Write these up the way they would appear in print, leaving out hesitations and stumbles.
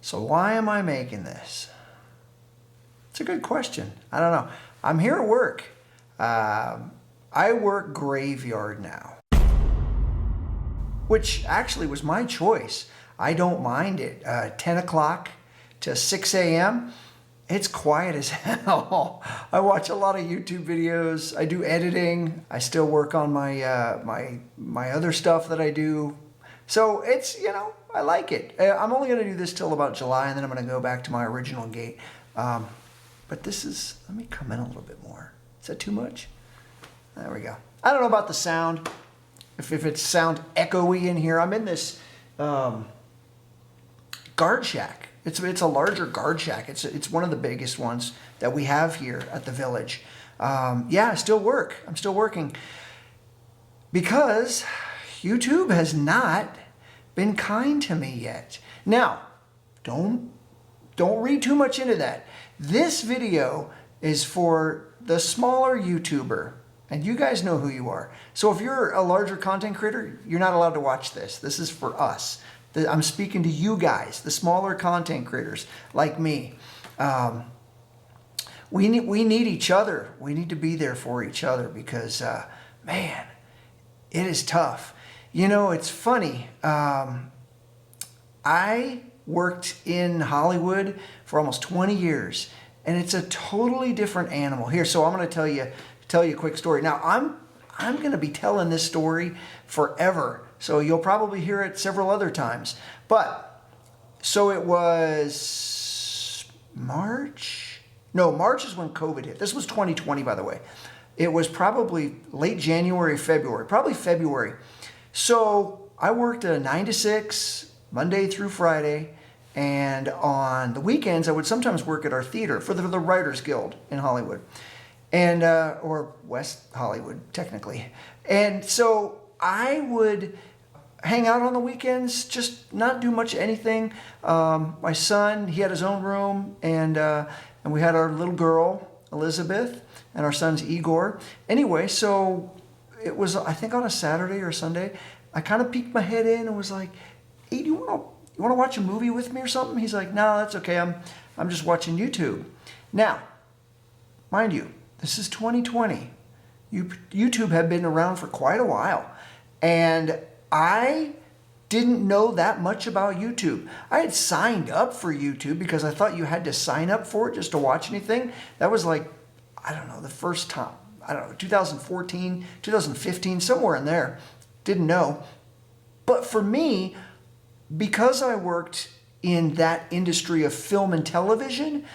So why am I making this? It's a good question. I don't know. I'm here at work. I work graveyard now, which actually was my choice. I don't mind it. 10 o'clock to 6 a.m. It's quiet as hell. I watch a lot of YouTube videos. I do editing. I still work on my my other stuff that I do. So it's, you know, I like it. I'm only gonna do this till about July, and then I'm gonna go back to my original gait. But this is, let me come in a little bit more. Is that too much? There we go. I don't know about the sound. If it sounds echoey in here. I'm in this guard shack. It's a larger guard shack. It's one of the biggest ones that we have here at the village. Yeah, I still work. I'm still working because YouTube has not been kind to me yet. Now, don't read too much into that. This video is for the smaller YouTuber, and you guys know who you are. So if you're a larger content creator, you're not allowed to watch this. This is for us. I'm speaking to you guys, the smaller content creators like me. We need each other. We need to be there for each other because, man, it is tough. You know, it's funny. I worked in Hollywood for almost 20 years, and it's a totally different animal here. So I'm going to tell you a quick story. Now I'm going to be telling this story forever, so you'll probably hear it several other times. But so it was March. No, March is when COVID hit. This was 2020, by the way. It was probably late January, February, probably February. So I worked a 9 to 6. Monday through Friday, and on the weekends I would sometimes work at our theater for the Writers Guild in Hollywood, and or West Hollywood technically. And so I would hang out on the weekends, just not do much anything. My son, he had his own room, and we had our little girl Elizabeth, and our son's Igor. Anyway, so it was, I think, on a Saturday or Sunday. I kind of peeked my head in and was like, hey, do you want to watch a movie with me or something? He's like, no, that's okay. I'm just watching YouTube. Now, mind you, this is 2020. YouTube had been around for quite a while, and I didn't know that much about YouTube. I had signed up for YouTube because I thought you had to sign up for it just to watch anything. That was like, I don't know, the first time. I don't know, 2014, 2015, somewhere in there. Didn't know. But for me, because I worked in that industry of film and television,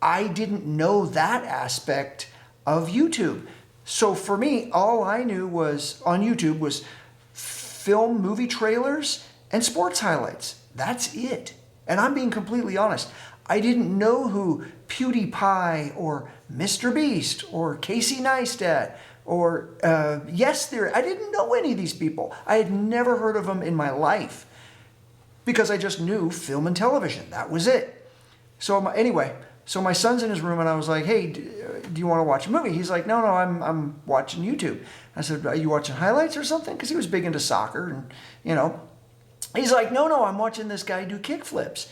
I didn't know that aspect of YouTube. So for me, all I knew was on YouTube was film movie trailers and sports highlights. That's it. And I'm being completely honest. I didn't know who PewDiePie or Mr. Beast or Casey Neistat or Yes Theory. I didn't know any of these people. I had never heard of them in my life, because I just knew film and television. That was it. So so my son's in his room, and I was like, hey, do you want to watch a movie? He's like, no, I'm watching YouTube. I said, are you watching highlights or something? Because he was big into soccer, and, you know. He's like, no, I'm watching this guy do kickflips.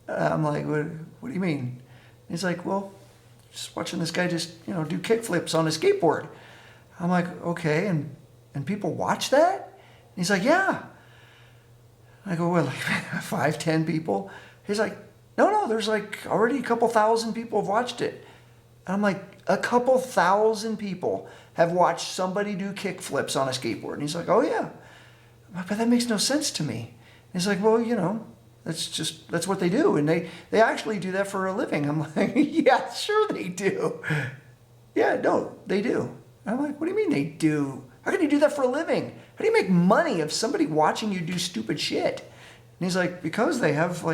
I'm like, what do you mean? He's like, well, just watching this guy just, you know, do kickflips on a skateboard. I'm like, okay, and people watch that? And he's like, yeah. I go, well, like 5, 10 people? He's like, no, there's like already a couple thousand people have watched it. And I'm like, a couple thousand people have watched somebody do kickflips on a skateboard. And he's like, oh yeah. But that makes no sense to me. And he's like, well, you know, that's what they do. And they actually do that for a living. I'm like, yeah, sure they do. Yeah, no, they do. I'm like, what do you mean they do? How can you do that for a living? How do you make money of somebody watching you do stupid shit? And he's like, because they have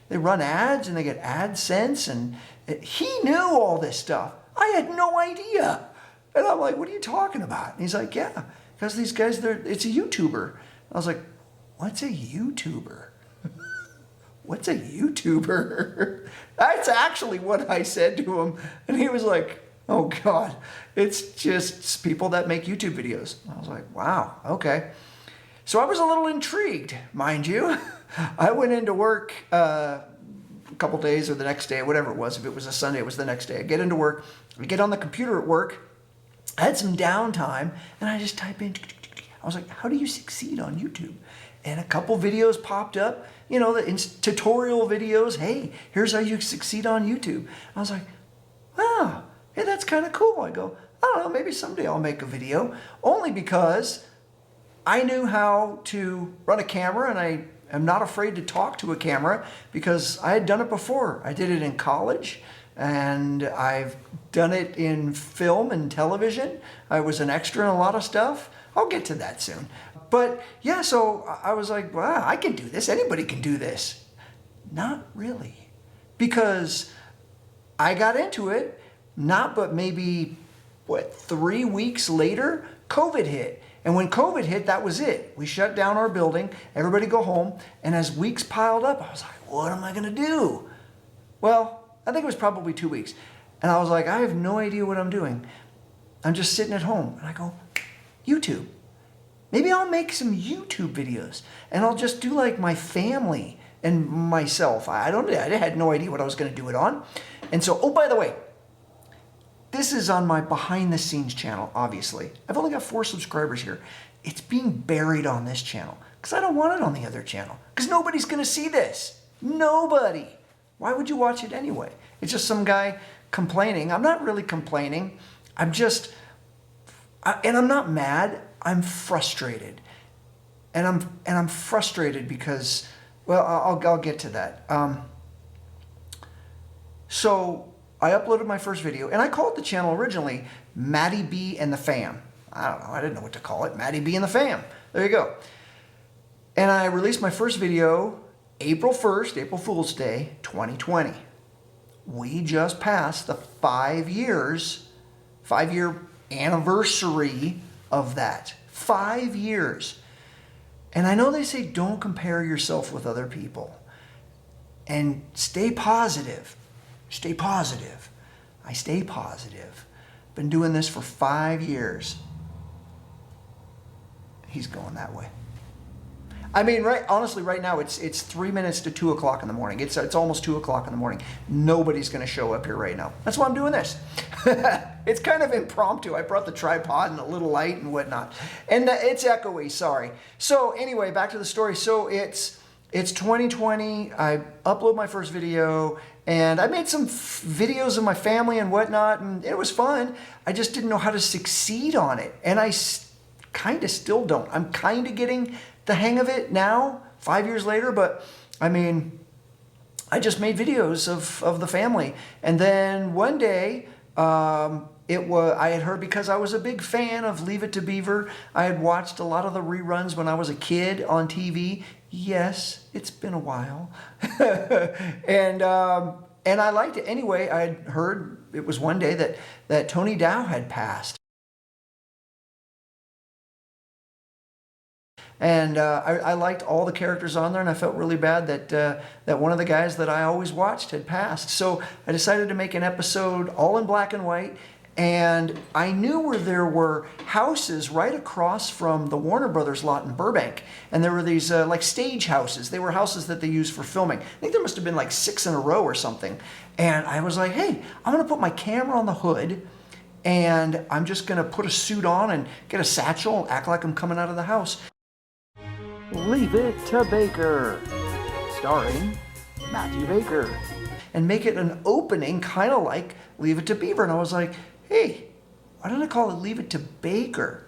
they run ads and they get AdSense, and he knew all this stuff. I had no idea. And I'm like, what are you talking about? And he's like, yeah, because these guys, it's a YouTuber. I was like, what's a YouTuber? What's a YouTuber? That's actually what I said to him. And he was like, oh God, it's just people that make YouTube videos. I was like, wow, okay. So I was a little intrigued, mind you. I went into work a couple days or the next day, whatever it was. If it was a Sunday, it was the next day. I get into work, I get on the computer at work. I had some downtime and I just type in, I was like, how do you succeed on YouTube? And a couple videos popped up, you know, the tutorial videos. Hey, here's how you succeed on YouTube. I was like, oh, hey, that's kind of cool. I go, I don't know, maybe someday I'll make a video. Only because I knew how to run a camera, and I am not afraid to talk to a camera because I had done it before. I did it in college, and I've done it in film and television. I was an extra in a lot of stuff. I'll get to that soon. But yeah, so I was like, wow, I can do this. Anybody can do this. Not really. Because I got into it, not but maybe, 3 weeks later, COVID hit. And when COVID hit, that was it. We shut down our building, everybody go home. And as weeks piled up, I was like, what am I gonna do? Well, I think it was probably 2 weeks. And I was like, I have no idea what I'm doing. I'm just sitting at home. And I go, YouTube. Maybe I'll make some YouTube videos. And I'll just do like my family and myself. I had no idea what I was gonna do it on. And so, oh, by the way, this is on my behind the scenes channel, obviously. I've only got 4 subscribers here. It's being buried on this channel because I don't want it on the other channel because nobody's going to see this. Nobody. Why would you watch it anyway? It's just some guy complaining. I'm not really complaining. I'm not mad. I'm frustrated. And I'm frustrated because, well, I'll get to that. So I uploaded my first video, and I called the channel originally Matty B and the Fam. I don't know, I didn't know what to call it. Matty B and the Fam. There you go. And I released my first video April 1st, April Fool's Day, 2020. We just passed the 5-year anniversary of that. 5 years. And I know they say don't compare yourself with other people. And stay positive. Stay positive. I stay positive. Been doing this for 5 years. He's going that way. I mean, honestly, right now it's 3 minutes to 2 o'clock in the morning. It's almost 2 o'clock in the morning. Nobody's going to show up here right now. That's why I'm doing this. It's kind of impromptu. I brought the tripod and a little light and whatnot. And it's echoey, sorry. So anyway, back to the story. So it's 2020. I upload my first video, and I made some videos of my family and whatnot, and it was fun. I just didn't know how to succeed on it, and I kind of still don't. I'm kind of getting the hang of it now, 5 years later, but I mean, I just made videos of the family, and then one day, I had heard, because I was a big fan of Leave It to Beaver. I had watched a lot of the reruns when I was a kid on TV. Yes, it's been a while. And I liked it. Anyway, I had heard it was one day that Tony Dow had passed. And I liked all the characters on there, and I felt really bad that one of the guys that I always watched had passed. So I decided to make an episode all in black and white. And I knew where there were houses right across from the Warner Brothers lot in Burbank. And there were these like stage houses. They were houses that they used for filming. I think there must have been like 6 in a row or something. And I was like, hey, I'm going to put my camera on the hood, and I'm just going to put a suit on and get a satchel and act like I'm coming out of the house. Leave It to Baker, starring Matthew Baker. And make it an opening kind of like Leave It to Beaver. And I was like, hey, why don't I call it Leave It to Baker?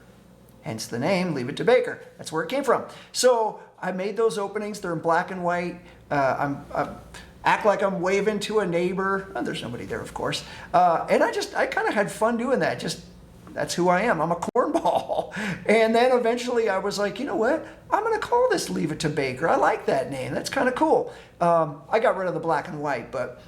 Hence the name, Leave It to Baker. That's where it came from. So I made those openings. They're in black and white. I act like I'm waving to a neighbor. Oh, there's nobody there, of course. And I kind of had fun doing that. That's who I am. I'm a cornball. And then eventually I was like, you know what? I'm going to call this Leave It to Baker. I like that name. That's kind of cool. I got rid of the black and white, but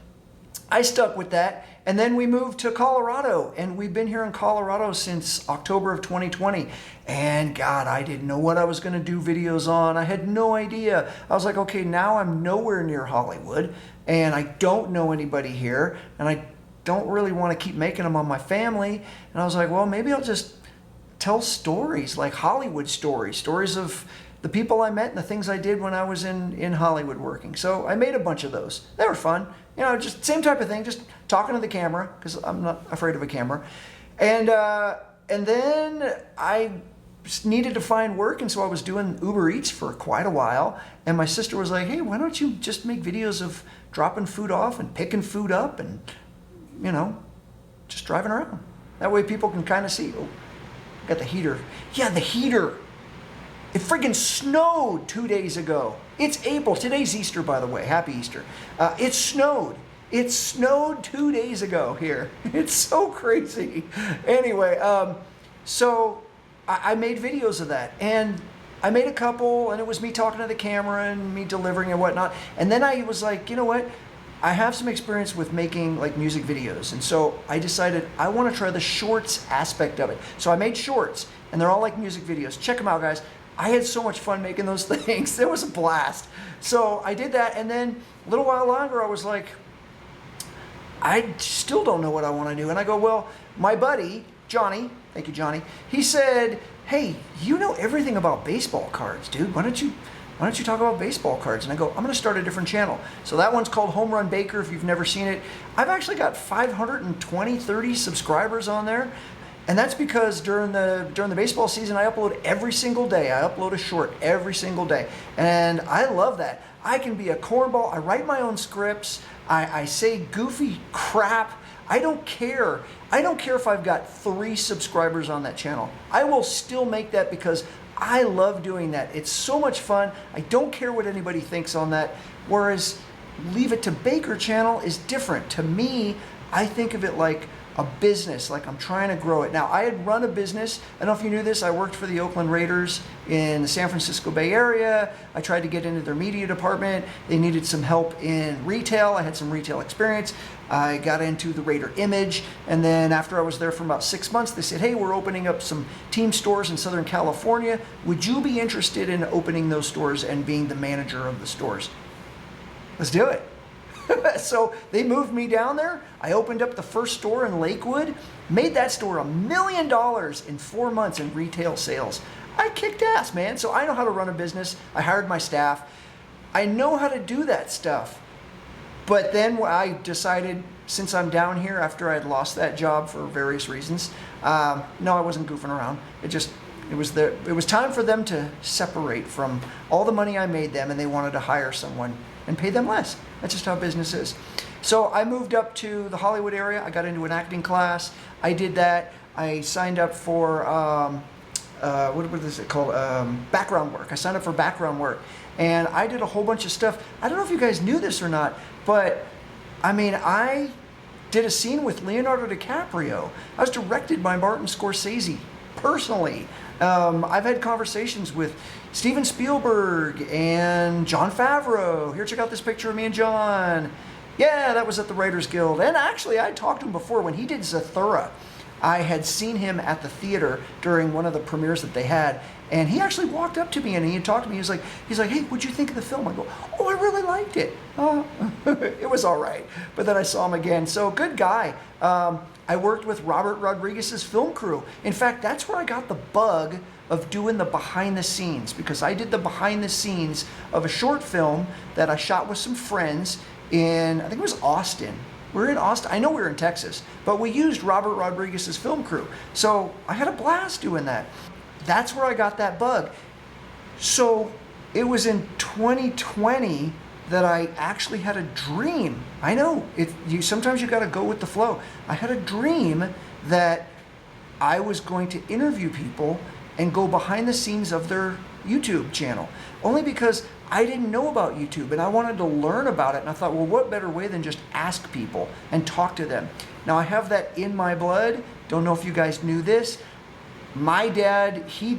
I stuck with that. And then we moved to Colorado, and we've been here in Colorado since October of 2020. And God, I didn't know what I was going to do videos on. I had no idea. I was like, okay, now I'm nowhere near Hollywood, and I don't know anybody here, and I don't really want to keep making them on my family. And I was like, well, maybe I'll just tell stories, like Hollywood stories of the people I met and the things I did when I was in Hollywood working. So I made a bunch of those. They were fun. You know, just same type of thing, just talking to the camera, because I'm not afraid of a camera. And then I needed to find work, and so I was doing Uber Eats for quite a while. And my sister was like, hey, why don't you just make videos of dropping food off and picking food up and, you know, just driving around. That way people can kind of see, oh, got the heater. Yeah, the heater. It friggin' snowed 2 days ago. It's April. Today's Easter, by the way. Happy Easter. It snowed. It snowed 2 days ago here. It's so crazy. Anyway, so I made videos of that. And I made a couple, and it was me talking to the camera and me delivering and whatnot. And then I was like, you know what? I have some experience with making like music videos. And so I decided I want to try the shorts aspect of it. So I made shorts, and they're all like music videos. Check them out, guys. I had so much fun making those things. It was a blast. So I did that, and then a little while longer, I was like, I still don't know what I want to do. And I go, well, my buddy, Johnny, thank you, Johnny, he said, hey, you know everything about baseball cards, dude. Why don't you talk about baseball cards? And I go, I'm going to start a different channel. So that one's called Home Run Baker, if you've never seen it. I've actually got 30 subscribers on there. And that's because during the baseball season, I upload every single day. I upload a short every single day. And I love that. I can be a cornball. I write my own scripts. I say goofy crap. I don't care. I don't care if I've got 3 subscribers on that channel. I will still make that because I love doing that. It's so much fun. I don't care what anybody thinks on that. Whereas Leave It to Baker channel is different. To me, I think of it like a business, like I'm trying to grow it. Now, I had run a business. I don't know if you knew this. I worked for the Oakland Raiders in the San Francisco Bay Area. I tried to get into their media department. They needed some help in retail. I had some retail experience. I got into the Raider image. And then after I was there for about 6 months, they said, hey, we're opening up some team stores in Southern California. Would you be interested in opening those stores and being the manager of the stores? Let's do it. So they moved me down there. I opened up the first store in Lakewood, made that store $1 million in 4 months in retail sales. I kicked ass, man. So I know how to run a business. I hired my staff. I know how to do that stuff. But then I decided, since I'm down here after I had lost that job for various reasons, no, I wasn't goofing around. It was time for them to separate from all the money I made them, and they wanted to hire someone and pay them less. That's just how business is. So I moved up to the Hollywood area. I got into an acting class. I did that. I signed up for, what is it called? Background work. I signed up for background work. And I did a whole bunch of stuff. I don't know if you guys knew this or not, but I mean, I did a scene with Leonardo DiCaprio. I was directed by Martin Scorsese personally. I've had conversations with Steven Spielberg and Jon Favreau. Here, check out this picture of me and John. Yeah, that was at the Writers Guild. And actually, I talked to him before when he did Zathura. I had seen him at the theater during one of the premieres that they had, and he actually walked up to me and he had talked to me. He's like, hey, what'd you think of the film? I go, oh, I really liked it. It was all right. But then I saw him again. So good guy. I worked with Robert Rodriguez's film crew. In fact, that's where I got the bug of doing the behind the scenes, because I did the behind the scenes of a short film that I shot with some friends in, I think it was Austin. We're in Austin. I know we were in Texas, but we used Robert Rodriguez's film crew. So I had a blast doing that. That's where I got that bug. So it was in 2020 that I actually had a dream. I know, sometimes you got to go with the flow. I had a dream that I was going to interview people and go behind the scenes of their YouTube channel. Only because I didn't know about YouTube and I wanted to learn about it. And I thought, well, what better way than just ask people and talk to them? Now I have that in my blood. Don't know if you guys knew this. My dad, he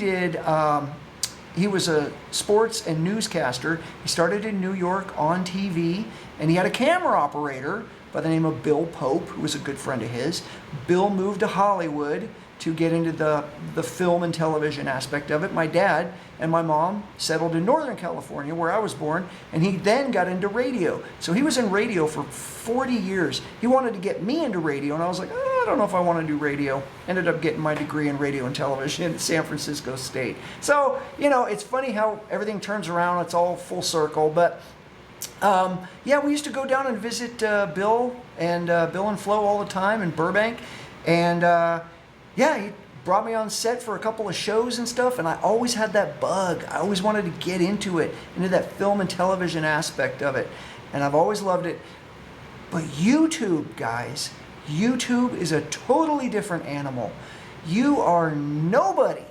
was a sports and newscaster. He started in New York on TV, and he had a camera operator by the name of Bill Pope, who was a good friend of his. Bill moved to Hollywood to get into the film and television aspect of it. My dad and my mom settled in Northern California, where I was born, and he then got into radio. So he was in radio for 40 years. He wanted to get me into radio, and I was like, I don't know if I want to do radio. Ended up getting my degree in radio and television at San Francisco State. So, it's funny how everything turns around. It's all full circle. But yeah, we used to go down and visit Bill and Flo all the time in Burbank. And yeah, he brought me on set for a couple of shows and stuff. And I always had that bug. I always wanted to get into that film and television aspect of it. And I've always loved it. But YouTube, guys, YouTube is a totally different animal. You are nobody.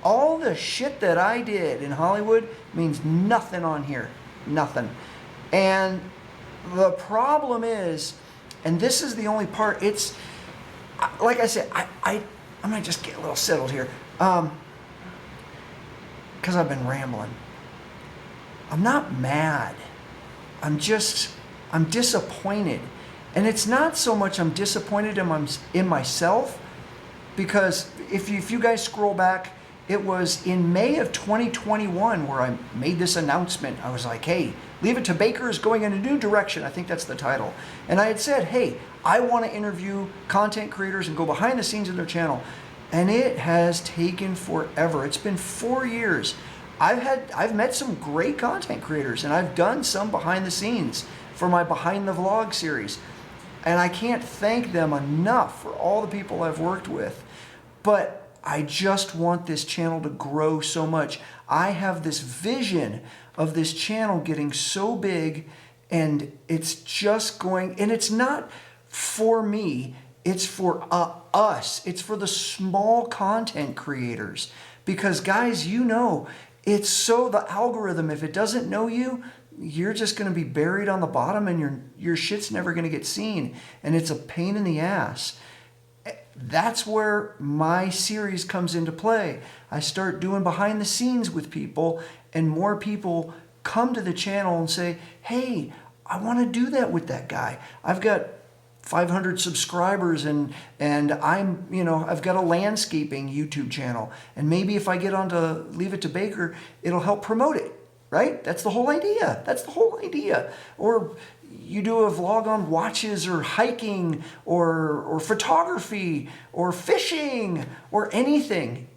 All the shit that I did in Hollywood means nothing on here. Nothing. And the problem is, and this is the only part, it's, like I said, I'm going to just get a little settled here. Because I've been rambling. I'm not mad. I'm disappointed. And it's not so much I'm disappointed in myself, because if you guys scroll back, it was in May of 2021 where I made this announcement. I was like, hey, Leave It to Baker is going in a new direction. I think that's the title. And I had said, hey, I want to interview content creators and go behind the scenes of their channel. And it has taken forever. It's been 4 years. I've met some great content creators, and I've done some behind the scenes for my Behind the Vlog series. And I can't thank them enough for all the people I've worked with. But I just want this channel to grow so much. I have this vision of this channel getting so big, and it's just going, and it's not for me, it's for us. It's for the small content creators. Because guys, it's so, the algorithm, if it doesn't know you, you're just going to be buried on the bottom, and your shit's never going to get seen. And it's a pain in the ass. That's where my series comes into play. I start doing behind the scenes with people, and more people come to the channel and say, hey, I want to do that with that guy. I've got 500 subscribers, and I've got a landscaping YouTube channel. And maybe if I get onto Leave It to Baker, it'll help promote it, right? That's the whole idea. Or you do a vlog on watches or hiking or photography or fishing or anything,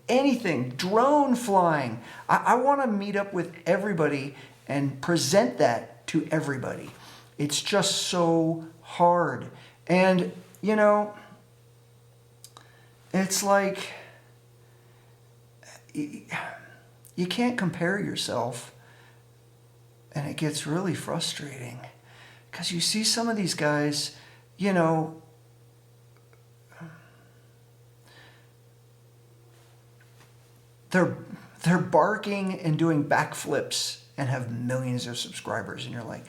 drone flying. I want to meet up with everybody and present that to everybody. It's just so hard. And, it's like you can't compare yourself, and it gets really frustrating. Because you see some of these guys, they're barking and doing backflips and have millions of subscribers. And you're like,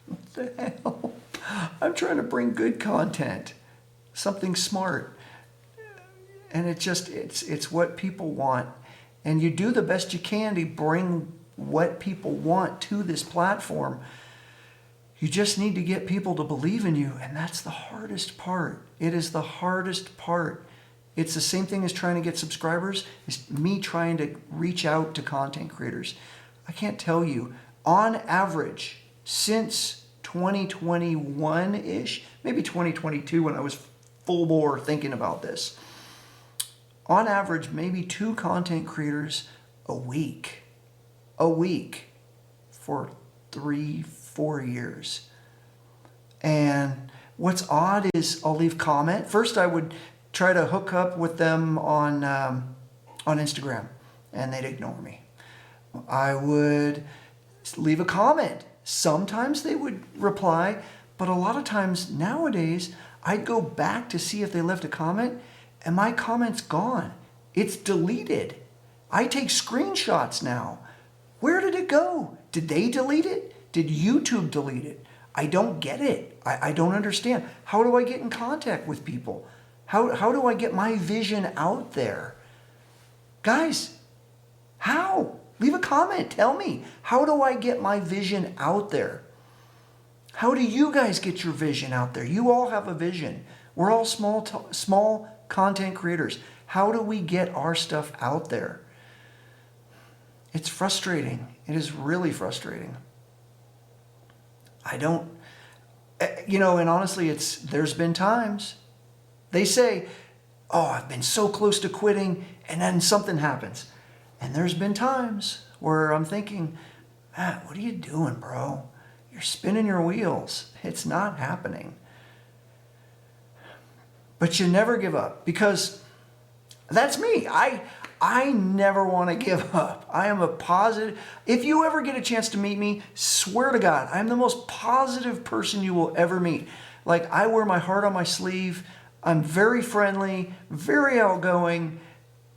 what the hell? I'm trying to bring good content, something smart. And it's what people want. And you do the best you can to bring what people want to this platform. You just need to get people to believe in you, and that's the hardest part. It is the hardest part. It's the same thing as trying to get subscribers. It's me trying to reach out to content creators. I can't tell you, on average, since 2021-ish, maybe 2022 when I was full bore thinking about this, on average, maybe 2 content creators a week for 3-4 years. And what's odd is I'll leave comment. First, I would try to hook up with them on Instagram, and they'd ignore me. I would leave a comment. Sometimes they would reply, but a lot of times nowadays, I'd go back to see if they left a comment, and my comment's gone. It's deleted. I take screenshots now. Where did it go? Did they delete it? Did YouTube delete it? I don't get it. I don't understand. How do I get in contact with people? How do I get my vision out there? Guys, how? Leave a comment. Tell me. How do I get my vision out there? How do you guys get your vision out there? You all have a vision. We're all small content creators. How do we get our stuff out there? It's frustrating. It is really frustrating. I don't, and honestly, there's been times They say, oh, I've been so close to quitting, and then something happens. And there's been times where I'm thinking, Matt, what are you doing, bro? You're spinning your wheels. It's not happening. But you never give up, because that's me. I never want to give up. I am a positive. If you ever get a chance to meet me, swear to God, I'm the most positive person you will ever meet. Like, I wear my heart on my sleeve. I'm very friendly, very outgoing.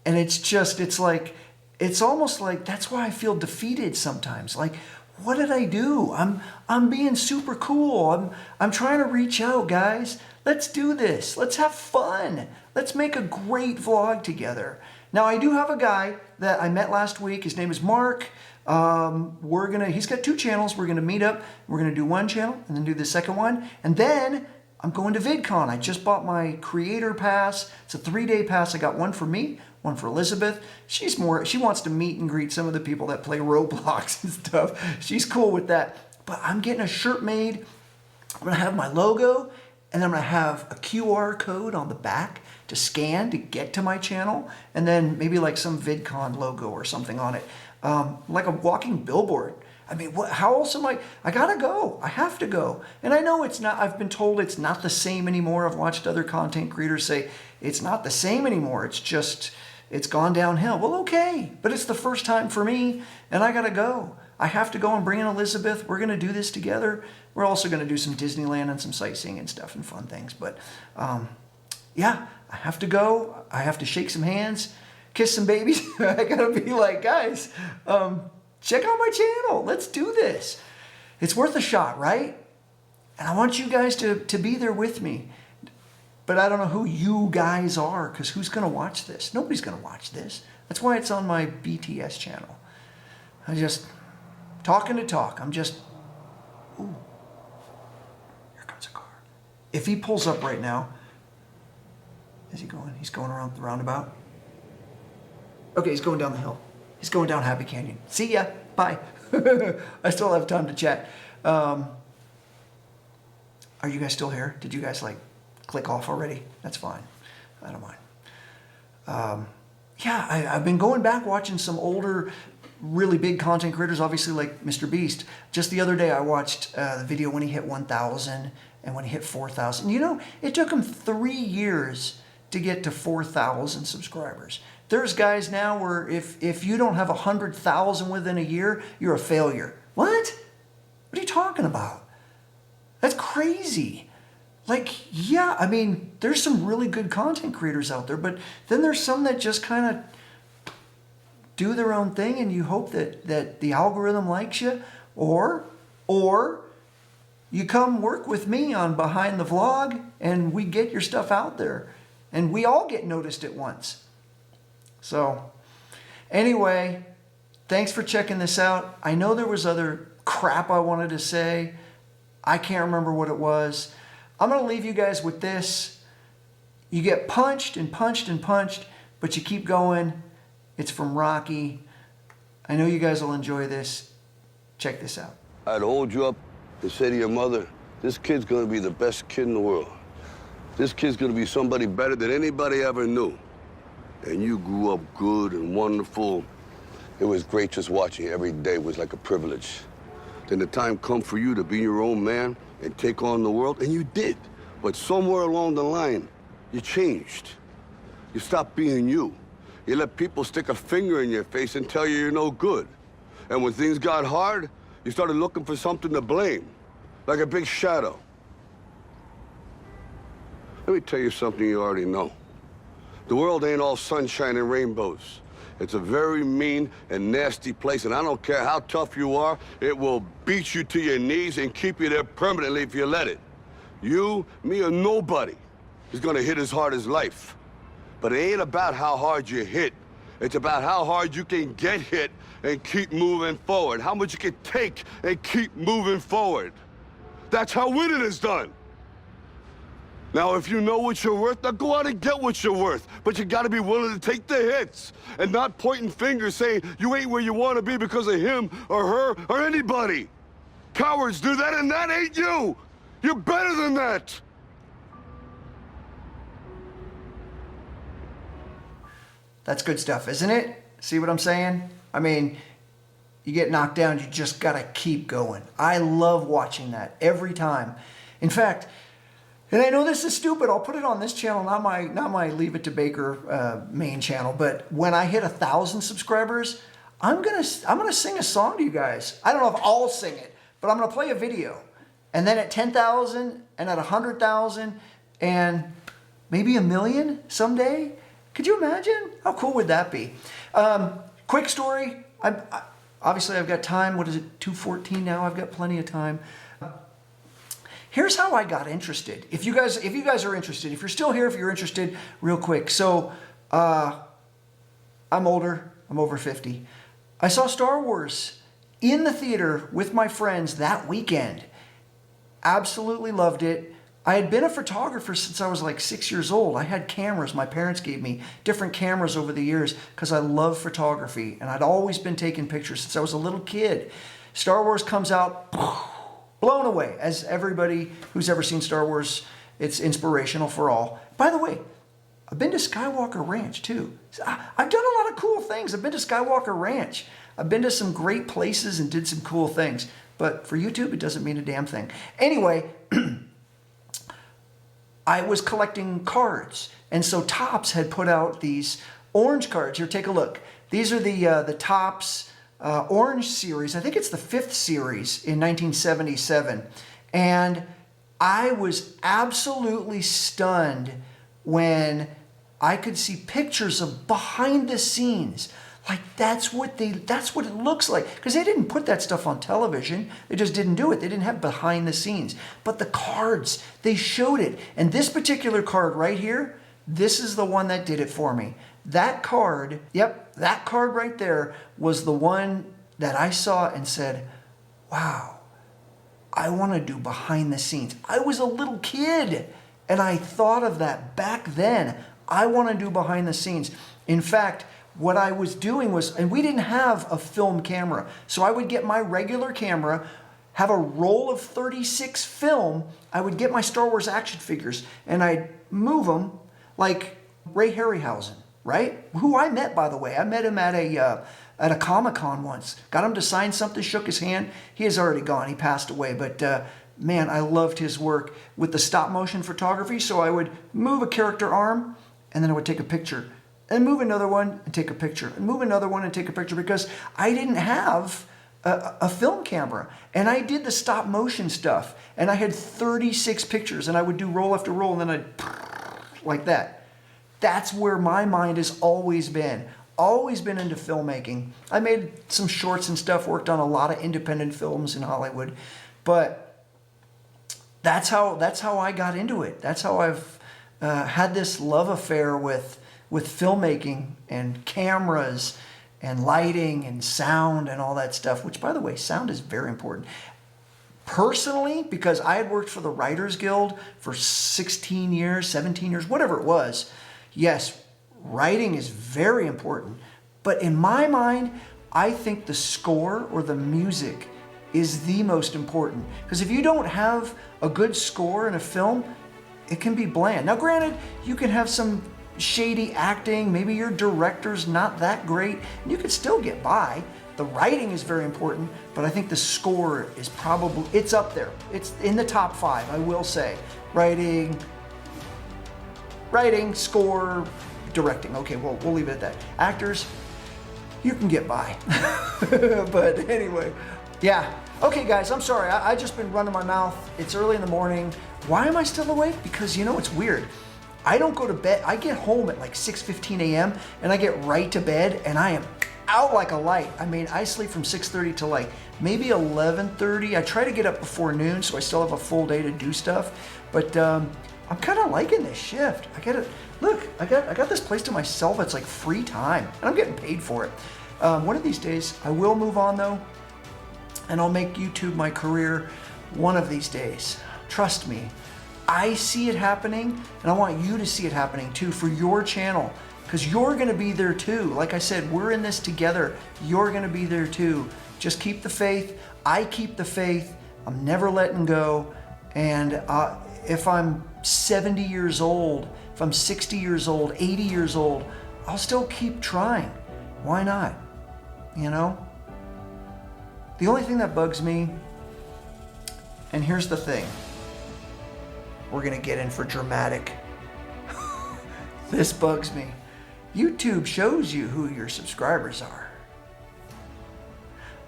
And it's almost like that's why I feel defeated sometimes. Like, what did I do? I'm being super cool. I'm trying to reach out, guys. Let's do this. Let's have fun. Let's make a great vlog together. Now, I do have a guy that I met last week. His name is Mark. He's got 2 channels. We're gonna meet up. We're gonna do one channel and then do the second one. And then I'm going to VidCon. I just bought my creator pass. It's a 3-day pass. I got one for me, one for Elizabeth. She wants to meet and greet some of the people that play Roblox and stuff. She's cool with that. But I'm getting a shirt made. I'm gonna have my logo, and I'm gonna have a QR code on the back to scan to get to my channel, and then maybe like some VidCon logo or something on it, like a walking billboard. I mean, how else am I gotta go. I have to go. And I know it's not, I've been told it's not the same anymore. I've watched other content creators say it's not the same anymore. It's gone downhill. Well, okay, but it's the first time for me, and I gotta go. I have to go and bring in Elizabeth. We're gonna do this together. We're also gonna do some Disneyland and some sightseeing and stuff and fun things. But yeah, I have to go. I have to shake some hands, kiss some babies. I gotta be like, guys, check out my channel. Let's do this. It's worth a shot, right? And I want you guys to be there with me. But I don't know who you guys are, because who's going to watch this? Nobody's going to watch this. That's why it's on my BTS channel. I'm just talking to talk. I'm just, ooh, here comes a car. If he pulls up right now, is he going? He's going around the roundabout. Okay, he's going down the hill. He's going down Happy Canyon. See ya. Bye. I still have time to chat. Are you guys still here? Did you guys click off already? That's fine. I don't mind. Yeah, I've been going back watching some older, really big content creators, obviously like Mr. Beast. Just the other day I watched the video when he hit 1,000 and when he hit 4,000. You know, it took him 3 years to get to 4,000 subscribers. There's guys now where if you don't have 100,000 within a year, you're a failure. What? What are you talking about? That's crazy. Yeah, I mean, there's some really good content creators out there, but then there's some that just kind of do their own thing, and you hope that the algorithm likes you, or you come work with me on Behind the Vlog, and we get your stuff out there, and we all get noticed at once. So, anyway, thanks for checking this out. I know there was other crap I wanted to say. I can't remember what it was. I'm going to leave you guys with this. You get punched and punched and punched, but you keep going. It's from Rocky. I know you guys will enjoy this. Check this out. I'd hold you up and say to your mother, this kid's going to be the best kid in the world. This kid's going to be somebody better than anybody ever knew. And you grew up good and wonderful. It was great just watching you every day. It was like a privilege. Then the time come for you to be your own man and take on the world, and you did. But somewhere along the line, you changed. You stopped being you. You let people stick a finger in your face and tell you you're no good. And when things got hard, you started looking for something to blame, like a big shadow. Let me tell you something you already know. The world ain't all sunshine and rainbows. It's a very mean and nasty place, and I don't care how tough you are, it will beat you to your knees and keep you there permanently if you let it. You, me, or nobody is gonna hit as hard as life. But it ain't about how hard you hit. It's about how hard you can get hit and keep moving forward. How much you can take and keep moving forward. That's how winning is done. Now, if you know what you're worth, now go out and get what you're worth. But you gotta be willing to take the hits and not pointing fingers saying you ain't where you wanna be because of him or her or anybody. Cowards do that, and that ain't you. You're better than that. That's good stuff, isn't it? See what I'm saying? I mean, you get knocked down, you just gotta keep going. I love watching that every time. In fact, and I know this is stupid, I'll put it on this channel, not my Leave It to Baker main channel, but when I hit 1,000 subscribers, I'm gonna sing a song to you guys. I don't know if I'll sing it, but I'm gonna play a video. And then at 10,000 and at 100,000 and maybe 1 million someday. Could you imagine? How cool would that be? Quick story. Obviously, I've got time. What is it, 2:14 now? I've got plenty of time. Here's how I got interested. If you guys are interested, if you're still here, if you're interested, real quick. So, I'm older. I'm over 50. I saw Star Wars in the theater with my friends that weekend. Absolutely loved it. I had been a photographer since I was like 6 years old. I had cameras. My parents gave me different cameras over the years because I love photography. And I'd always been taking pictures since I was a little kid. Star Wars comes out, blown away. As everybody who's ever seen Star Wars, it's inspirational for all. By the way, I've been to Skywalker Ranch too. I've done a lot of cool things. I've been to Skywalker Ranch. I've been to some great places and did some cool things. But for YouTube, it doesn't mean a damn thing. Anyway, I was collecting cards. And so Topps had put out these orange cards. Here, take a look. These are the Topps Orange series. I think it's the 5th series in 1977. And I was absolutely stunned when I could see pictures of behind the scenes. Like that's what it looks like. Because they didn't put that stuff on television. They just didn't do it. They didn't have behind the scenes. But the cards, they showed it. And this particular card right here, this is the one that did it for me. That card, yep, that card right there was the one that I saw and said, wow, I want to do behind the scenes. I was a little kid and I thought of that back then. I want to do behind the scenes. In fact, what I was doing was, and we didn't have a film camera, so I would get my regular camera, have a roll of 36 film, I would get my Star Wars action figures, and I'd move them like Ray Harryhausen, right? Who I met, by the way. I met him at a Comic-Con once. Got him to sign something, shook his hand. He is already gone. He passed away, but man, I loved his work with the stop motion photography, so I would move a character arm, and then I would take a picture. And move another one and take a picture. And move another one and take a picture because I didn't have a film camera. And I did the stop motion stuff. And I had 36 pictures. And I would do roll after roll. And then I'd like that. That's where my mind has always been. Always been into filmmaking. I made some shorts and stuff. Worked on a lot of independent films in Hollywood. But that's how I got into it. That's how I've had this love affair with filmmaking and cameras and lighting and sound and all that stuff, which, by the way, sound is very important. Personally, because I had worked for the Writers Guild for 16 years, 17 years, whatever it was, yes, writing is very important. But in my mind, I think the score or the music is the most important. Because if you don't have a good score in a film, it can be bland. Now, granted, you can have some shady acting, maybe your director's not that great, and you could still get by. The writing is very important, but I think the score is probably, it's up there. It's in the top 5, I will say. Writing, score, directing. Okay, well, we'll leave it at that. Actors, you can get by. But anyway, yeah. Okay, guys, I'm sorry. I just been running my mouth. It's early in the morning. Why am I still awake? Because, you know, it's weird. I don't go to bed. I get home at like 6:15 a.m. and I get right to bed and I am out like a light. I mean, I sleep from 6:30 to like maybe 11:30. I try to get up before noon so I still have a full day to do stuff. But I'm kind of liking this shift. I got this place to myself. It's like free time and I'm getting paid for it. One of these days I will move on though, and I'll make YouTube my career one of these days. Trust me. I see it happening, and I want you to see it happening too for your channel, because you're going to be there too. Like I said, we're in this together. You're going to be there too. Just keep the faith. I keep the faith. I'm never letting go. And if I'm 70 years old, if I'm 60 years old, 80 years old, I'll still keep trying. Why not? You know? The only thing that bugs me, and here's the thing, we're gonna get in for dramatic. This bugs me. YouTube shows you who your subscribers are.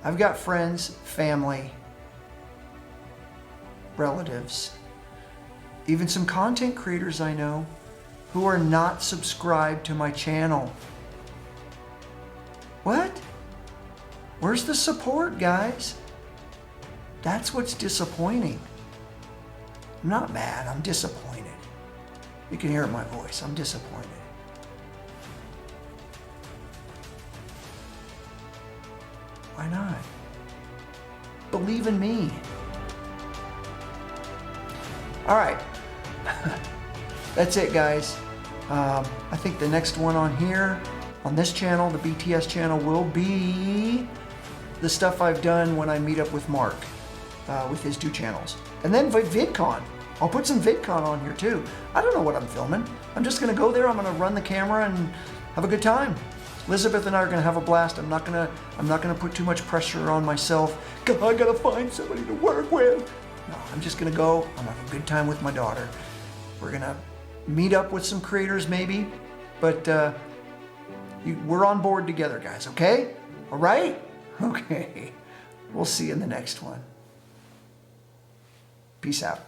I've got friends, family, relatives, even some content creators I know who are not subscribed to my channel. What? Where's the support, guys? That's what's disappointing. I'm not mad, I'm disappointed. You can hear it in my voice, I'm disappointed. Why not? Believe in me. All right. That's it, guys. I think the next one on here, on this channel, the BTS channel, will be the stuff I've done when I meet up with Mark, with his 2 channels. And then VidCon. I'll put some VidCon on here too. I don't know what I'm filming. I'm just gonna go there, I'm gonna run the camera and have a good time. Elizabeth and I are gonna have a blast. I'm not gonna put too much pressure on myself. I gotta find somebody to work with. No, I'm just gonna go, I'm gonna have a good time with my daughter. We're gonna meet up with some creators maybe, but we're on board together, guys, okay? All right? Okay. We'll see you in the next one. Peace out.